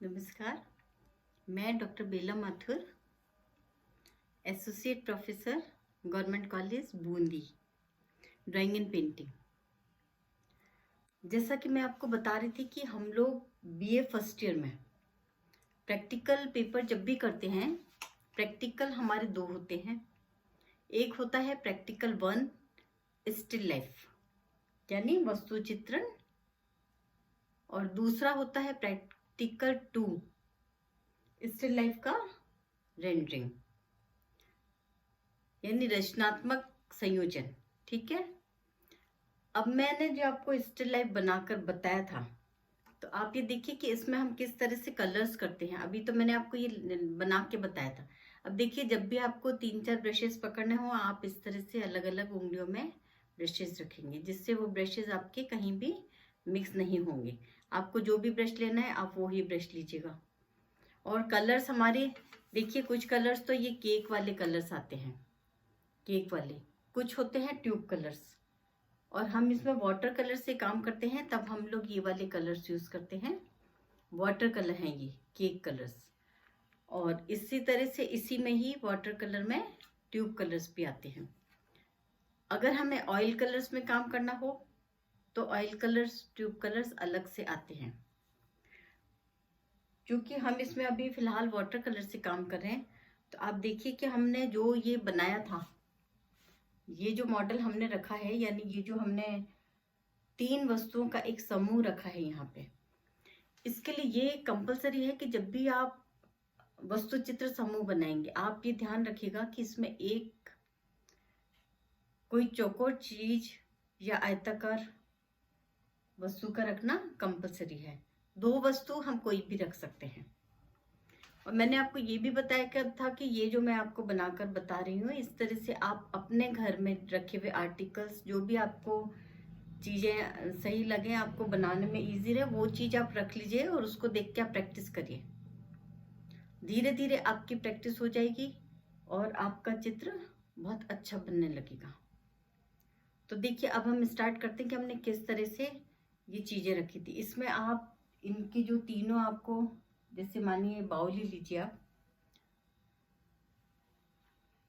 नमस्कार। मैं doctor Bela Mathur, associate professor, government college Bundi, drawing and painting. जैसा कि मैं आपको बता रही थी कि हम लोग बीए फर्स्ट ईयर में प्रैक्टिकल पेपर जब भी करते हैं, प्रैक्टिकल हमारे दो होते हैं। एक होता है प्रैक्टिकल 1 स्टिल लाइफ यानी वस्तु चित्रण, और दूसरा होता है प्रैक्टिकल 2 स्टिल लाइफ का रेंडरिंग यानी रचनात्मक संयोजन। ठीक है। अब मैंने जो आपको स्टिल लाइफ बनाकर बताया था, तो आप ये देखिए कि इसमें हम किस तरह से कलर्स करते हैं। अभी तो मैंने आपको ये बना के बताया था। अब देखिए, जब भी आपको 3-4 ब्रशेस पकड़ने हो, आप इस तरह से अलग अलग उंगलियों में ब्रशेस रखेंगे, जिससे वो ब्रशेस आपके कहीं भी मिक्स नहीं होंगे। आपको जो भी ब्रश लेना है आप वो ही ब्रश लीजिएगा। और कलर्स हमारे देखिए, कुछ कलर्स तो ये केक वाले कलर्स आते हैं, केक वाले। कुछ होते हैं ट्यूब कलर्स, और हम इसमें वाटर कलर से काम करते हैं, तब हम लोग ये वाले कलर्स यूज करते हैं। वाटर कलर हैं ये केक कलर्स। और इसी तरह से इसी में ही वाटर कलर में ट्यूब कलर्स भी आते हैं। अगर हमें ऑयल कलर्स में काम करना हो तो ऑयल कलर्स, ट्यूब कलर्स अलग से आते हैं। क्योंकि हम इसमें अभी फिलहाल वाटर कलर से काम कर रहे हैं, तो आप देखिए कि हमने जो ये बनाया था, ये जो मॉडल हमने रखा है, यानी ये जो हमने 3 वस्तुओं का एक समूह रखा है यहाँ पे, इसके लिए ये कंपलसरी है कि जब भी आप वस्तु चित्र समूह बनाएंगे, आप ये ध्यान रखिएगा कि इसमें एक कोई चौकोर चीज या आयताकार वस्तु का रखना कंपलसरी है। 2 वस्तु हम कोई भी रख सकते हैं। और मैंने आपको ये भी बताया था कि ये जो मैं आपको बनाकर बता रही हूँ, इस तरह से आप अपने घर में रखे हुए आर्टिकल्स, जो भी आपको चीज़ें सही लगे, आपको बनाने में इजी रहे, वो चीज़ आप रख लीजिए और उसको देख के आप प्रैक्टिस करिए। धीरे धीरे आपकी प्रैक्टिस हो जाएगी और आपका चित्र बहुत अच्छा बनने लगेगा। तो देखिए, अब हम स्टार्ट करते हैं कि हमने किस तरह से ये चीज़ें रखी थी। इसमें आप इनकी जो तीनों आपको, जैसे मानिए बाउल ही लीजिए आप,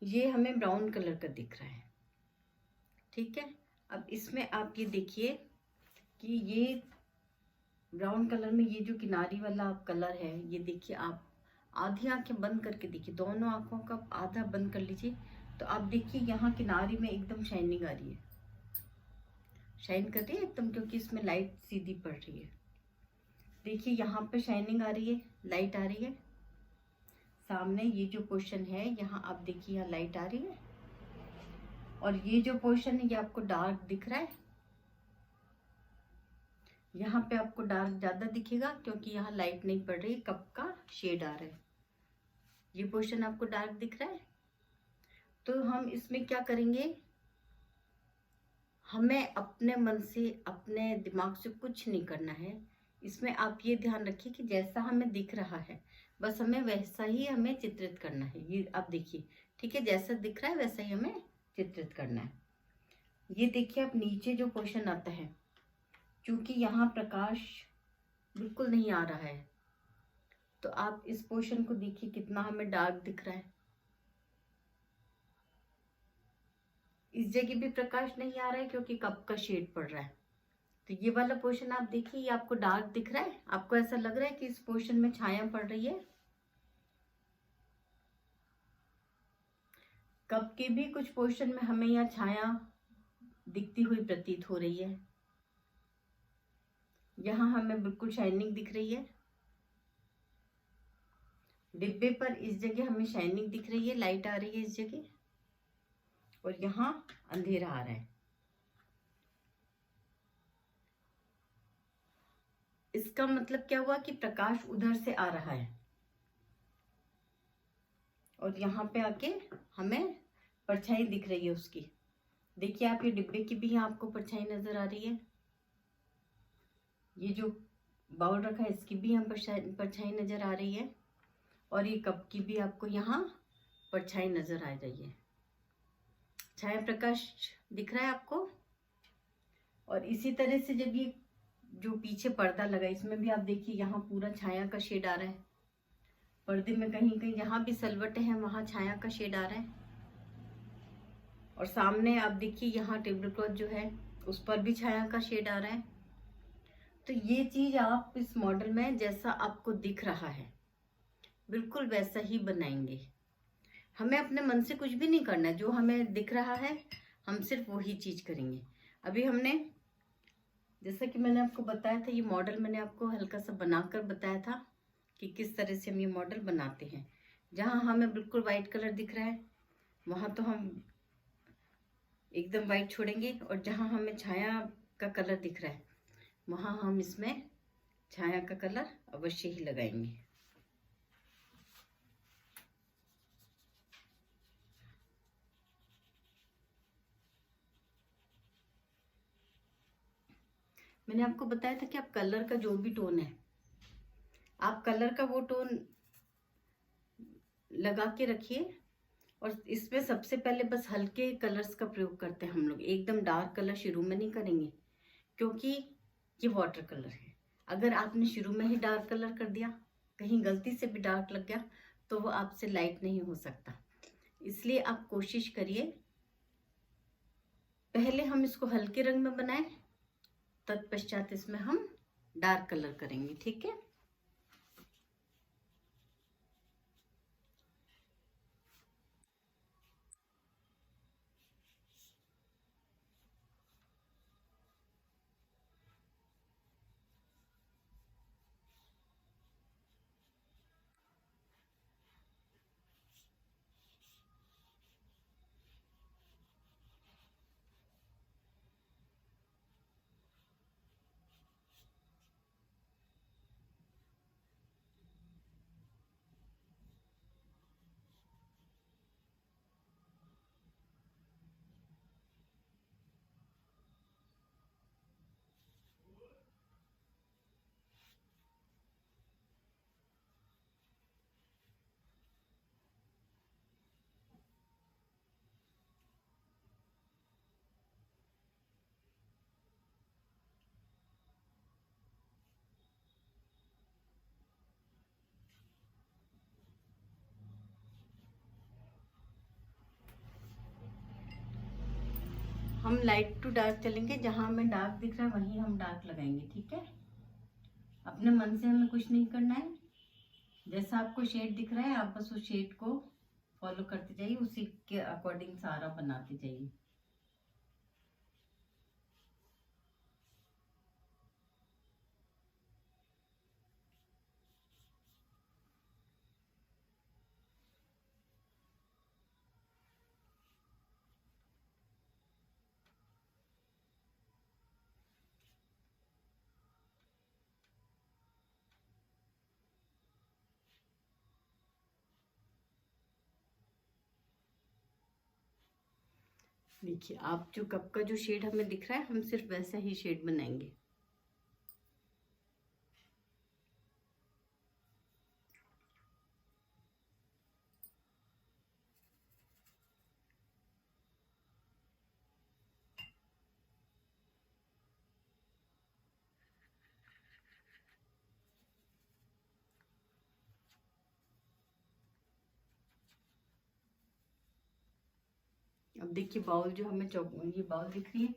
ये हमें ब्राउन कलर का दिख रहा है। ठीक है। अब इसमें आप ये देखिए कि ये ब्राउन कलर में ये जो किनारी वाला कलर है, ये देखिए, आप आधी आंखें बंद करके देखिए, दोनों आंखों का आधा बंद कर लीजिए, तो आप देखिए यहाँ किनारी में एकदम शाइनिंग आ रही है, शाइन कर रही है एकदम, क्योंकि इसमें लाइट सीधी पड़ रही है। देखिए यहाँ पे शाइनिंग आ रही है, लाइट आ रही है। सामने ये जो पोर्शन है यहाँ आप देखिए, यहाँ लाइट आ रही है, और ये जो पोर्शन है ये आपको डार्क दिख रहा है। यहाँ पे आपको डार्क ज्यादा दिखेगा क्योंकि यहाँ लाइट नहीं पड़ रही, कप का शेड आ रहा है। ये पोर्शन आपको डार्क दिख रहा है। तो हम इसमें क्या करेंगे, हमें अपने मन से, अपने दिमाग से कुछ नहीं करना है। इसमें आप ये ध्यान रखिए कि जैसा हमें दिख रहा है, बस हमें वैसा ही हमें चित्रित करना है। ये आप देखिए, ठीक है, जैसा दिख रहा है वैसा ही हमें चित्रित करना है। ये देखिए, आप नीचे जो पोर्शन आता है, क्योंकि यहाँ प्रकाश बिल्कुल नहीं आ रहा है, तो आप इस पोर्शन को देखिए कितना हमें डार्क दिख रहा है। इस जगह भी प्रकाश नहीं आ रहा है क्योंकि कप का शेड पड़ रहा है। तो ये वाला पोर्शन आप देखिए, ये आपको डार्क दिख रहा है, आपको ऐसा लग रहा है कि इस पोर्शन में छाया पड़ रही है। कप के भी कुछ पोर्शन में हमें यहाँ छाया दिखती हुई प्रतीत हो रही है। यहाँ हमें बिल्कुल शाइनिंग दिख रही है। डिब्बे पर इस जगह हमें शाइनिंग दिख रही है, लाइट आ रही है इस जगह, और यहाँ अंधेरा आ रहा है। इसका मतलब क्या हुआ कि प्रकाश उधर से आ रहा है, और यहाँ पे आके हमें परछाई दिख रही है उसकी। देखिए आप, ये डिब्बे की भी यहाँ आपको परछाई नजर आ रही है। ये जो बाउल रखा है इसकी भी यहाँ परछाई नजर आ रही है, और ये कप की भी आपको यहाँ परछाई नजर आ रही है। छाया प्रकाश दिख रहा है आपको। और इसी तरह से जब ये जो पीछे पर्दा लगा इसमें भी आप देखिए यहाँ पूरा छाया का शेड आ रहा है। पर्दे में कहीं कहीं जहाँ भी सलवटें हैं वहाँ छाया का शेड आ रहा है। और सामने आप देखिए यहाँ टेबल क्लॉथ जो है उस पर भी छाया का शेड आ रहा है। तो ये चीज आप इस मॉडल में जैसा आपको दिख रहा है बिल्कुल वैसा ही बनाएंगे। हमें अपने मन से कुछ भी नहीं करना है, जो हमें दिख रहा है हम सिर्फ वही चीज करेंगे। अभी हमने जैसा कि मैंने आपको बताया था, ये मॉडल मैंने आपको हल्का सा बनाकर बताया था कि किस तरह से हम ये मॉडल बनाते हैं। जहाँ हमें बिल्कुल वाइट कलर दिख रहा है वहाँ तो हम एकदम वाइट छोड़ेंगे, और जहाँ हमें छाया का कलर दिख रहा है वहाँ हम इसमें छाया का कलर अवश्य ही लगाएंगे। मैंने आपको बताया था कि आप कलर का जो भी टोन है आप कलर का वो टोन लगा के रखिए। और इसमें सबसे पहले बस हल्के कलर्स का प्रयोग करते हैं हम लोग, एकदम डार्क कलर शुरू में नहीं करेंगे क्योंकि ये वाटर कलर है। अगर आपने शुरू में ही डार्क कलर कर दिया, कहीं गलती से भी डार्क लग गया तो वो आपसे लाइट नहीं हो सकता। इसलिए आप कोशिश करिए पहले हम इसको हल्के रंग में बनाएं, तत्पश्चात इसमें हम डार्क कलर करेंगे। ठीक है। हम लाइट टू डार्क चलेंगे, जहां हमें डार्क दिख रहा है वहीं हम डार्क लगाएंगे। ठीक है। अपने मन से हमें कुछ नहीं करना है, जैसा आपको शेड दिख रहा है आप बस उस शेड को फॉलो करते जाइए, उसी के अकॉर्डिंग सारा बनाते जाइए। देखिए आप जो कप का जो शेड हमें दिख रहा है हम सिर्फ वैसा ही शेड बनाएंगे। अब देखिए बाउल जो हमें ये बाउल दिख रही है,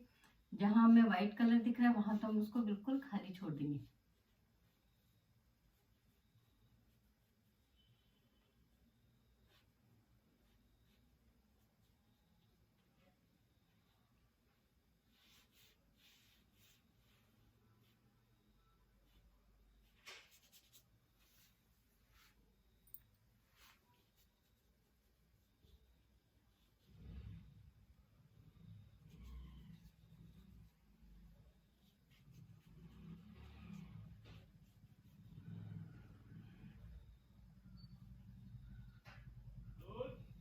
जहां हमें व्हाइट कलर दिख रहा है वहां तो हम उसको बिल्कुल खाली छोड़ देंगे।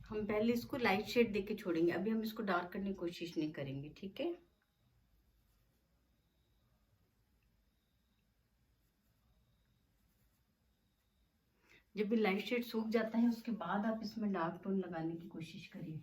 हम पहले इसको लाइट शेड देके छोड़ेंगे, अभी हम इसको डार्क करने की कोशिश नहीं करेंगे। ठीक है। जब भी लाइट शेड सूख जाता है उसके बाद आप इसमें डार्क टोन लगाने की कोशिश करिए।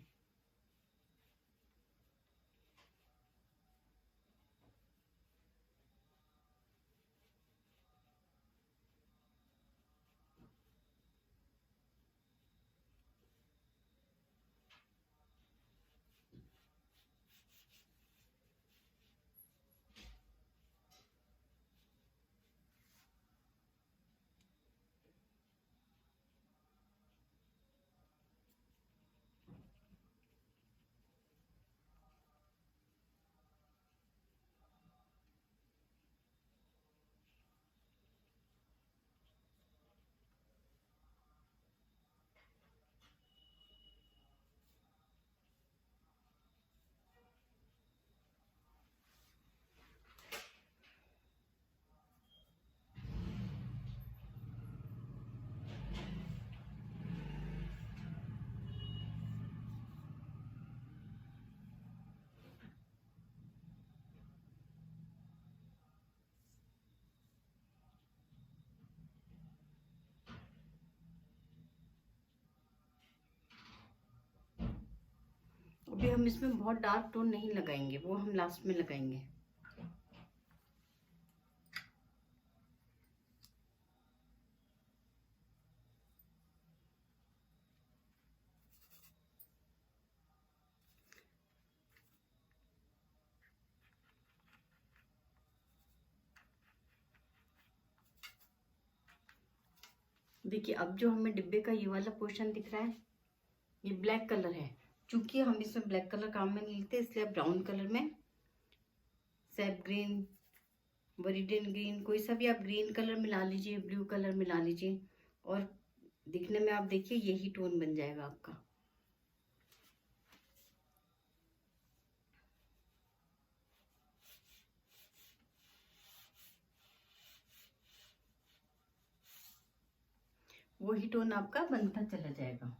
अभी हम इसमें बहुत डार्क टोन नहीं लगाएंगे, वो हम लास्ट में लगाएंगे। देखिए अब जो हमें डिब्बे का ये वाला पोर्शन दिख रहा है, ये ब्लैक कलर है। चूंकि हम इसमें ब्लैक कलर काम में नहीं लेते, इसलिए ब्राउन कलर में सैप ग्रीन, वरीडियन ग्रीन, कोई सा भी आप ग्रीन कलर मिला लीजिए, ब्लू कलर मिला लीजिए, और दिखने में आप देखिए यही टोन बन जाएगा आपका। वही टोन आपका बनता चला जाएगा।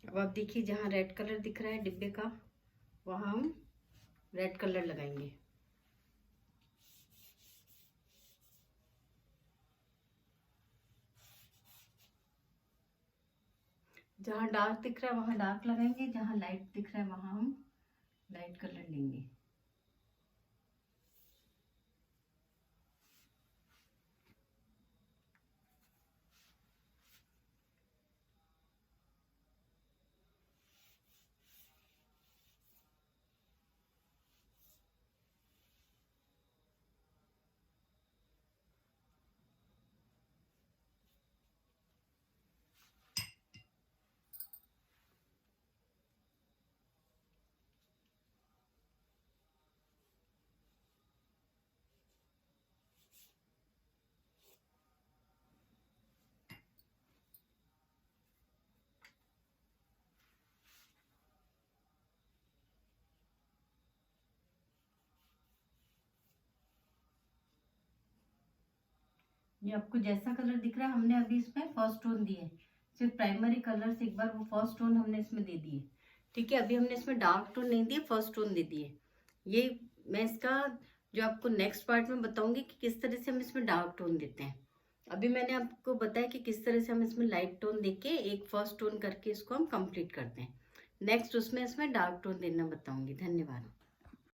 अब आप देखिए जहाँ रेड कलर दिख रहा है डिब्बे का, वहाँ हम रेड कलर लगाएंगे। जहाँ डार्क दिख रहा है वहाँ डार्क लगाएंगे, जहाँ लाइट दिख रहा है वहाँ हम लाइट कलर लेंगे। ये आपको जैसा कलर दिख रहा है, हमने अभी इसमें फर्स्ट टोन दिए, सिर्फ प्राइमरी कलर से एक बार वो फर्स्ट टोन हमने इसमें दे दिए। ठीक है, अभी हमने इसमें डार्क टोन नहीं दिए, फर्स्ट टोन दे दिए। ये मैं इसका जो आपको नेक्स्ट पार्ट में बताऊंगी कि किस तरह से हम इसमें डार्क टोन देते हैं। अभी मैंने आपको बताया कि किस तरह से हम इसमें लाइट टोन देके एक फर्स्ट टोन करके इसको हम कंप्लीट करते हैं। नेक्स्ट उसमें इसमें डार्क टोन देना बताऊंगी। धन्यवाद।